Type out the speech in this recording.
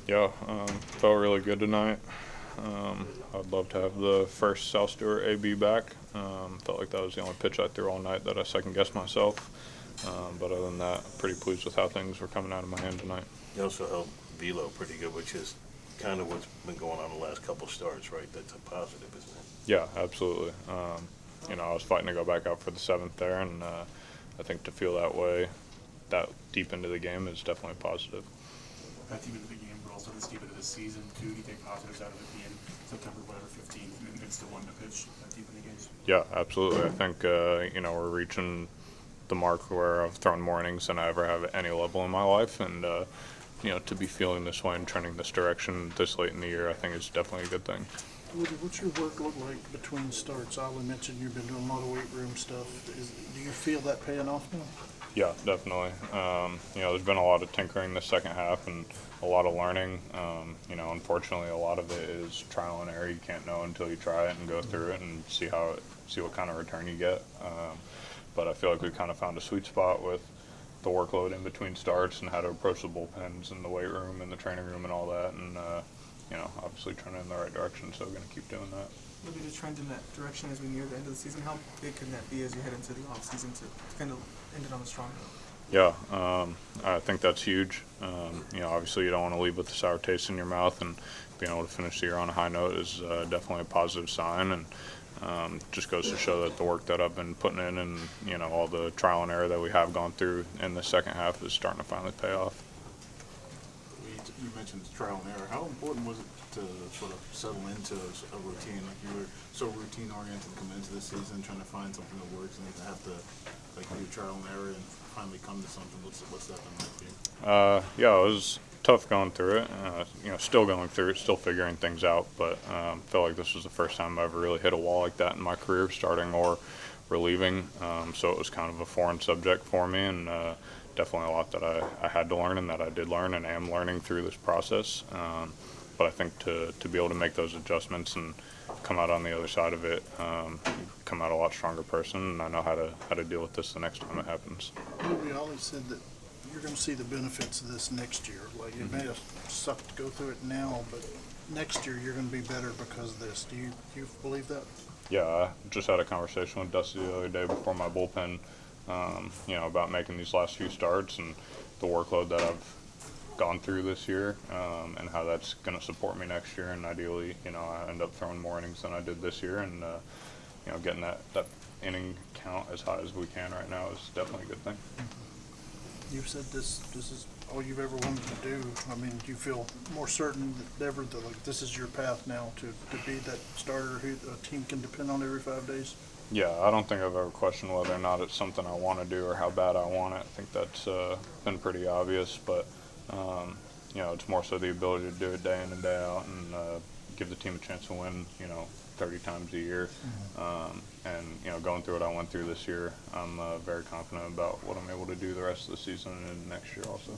Yeah, felt really good tonight. I'd love to have the first South Stewart AB back. Felt like that was the only pitch I threw all night that I second-guessed myself. But other than that, pretty pleased with how things were coming out of my hand tonight. You also held velo pretty good, which is kind of what's been going on the last couple starts, right? That's a positive, isn't it? Yeah, absolutely. I was fighting to go back out for the seventh there, and I think to feel that way that deep into the game is definitely positive. That deep into the game, but also this deep into the season, too. Do you take positives out of it being September, 15th, and still wanting to pitch that deep in the game? Yeah, absolutely. I think, we're reaching the mark where I've thrown more innings than I ever have at any level in my life, and to be feeling this way and trending this direction this late in the year, I think is definitely a good thing. What's your work look like between starts? Ollie mentioned you've been doing a lot of weight room stuff. Do you feel that paying off now? Yeah, definitely. There's been a lot of tinkering this second half and a lot of learning. Unfortunately, a lot of it is trial and error. You can't know until you try it and go through it and see what kind of return you get. But I feel like we kind of found a sweet spot with the workload in between starts and how to approach the bullpens and the weight room and the training room and all that. And obviously trending in the right direction. So we're going to keep doing that. Maybe the trend in that direction as we near the end of the season. How big can that be as you head into the off season to kind of end it on a strong note? Yeah, I think that's huge. Obviously you don't want to leave with a sour taste in your mouth, and being able to finish the year on a high note is definitely a positive sign, and just goes to show that the work that I've been putting in and, all the trial and error that we have gone through in the second half is starting to finally pay off. You mentioned trial and error. How important was it to sort of settle into a routine? Like you were so routine oriented coming into the season, trying to find something that works, and then to have to do trial and error and finally come to something. What's that been like for you? Yeah, it was tough going through it. Still going through it, still figuring things out. But felt like this was the first time I ever really hit a wall like that in my career, starting or relieving. So it was kind of a foreign subject for me, and definitely a lot that I had to learn and that I did learn and am learning through this process. But I think to be able to make those adjustments and come out on the other side of it, come out a lot stronger person, and I know how to deal with this the next time it happens. We always said that you're going to see the benefits of this next year. Like it may have sucked to go through it now, but next year you're going to be better because of this. Do you believe that? Yeah, I just had a conversation with Dusty the other day before my bullpen, about making these last few starts and the workload that I've gone through this year, and how that's going to support me next year. And ideally, I end up throwing more innings than I did this year, and getting that inning count as high as we can right now is definitely a good thing. You've said this is all you've ever wanted to do. I mean, do you feel more certain than ever that this is your path now to be that starter who a team can depend on every 5 days? Yeah, I don't think I've ever questioned whether or not it's something I want to do or how bad I want it. I think that's been pretty obvious, but it's more so the ability to do it day in and day out and give the team a chance to win, 30 times a year. And going through what I went through this year, I'm very confident about what I'm able to do the rest of the season and next year also.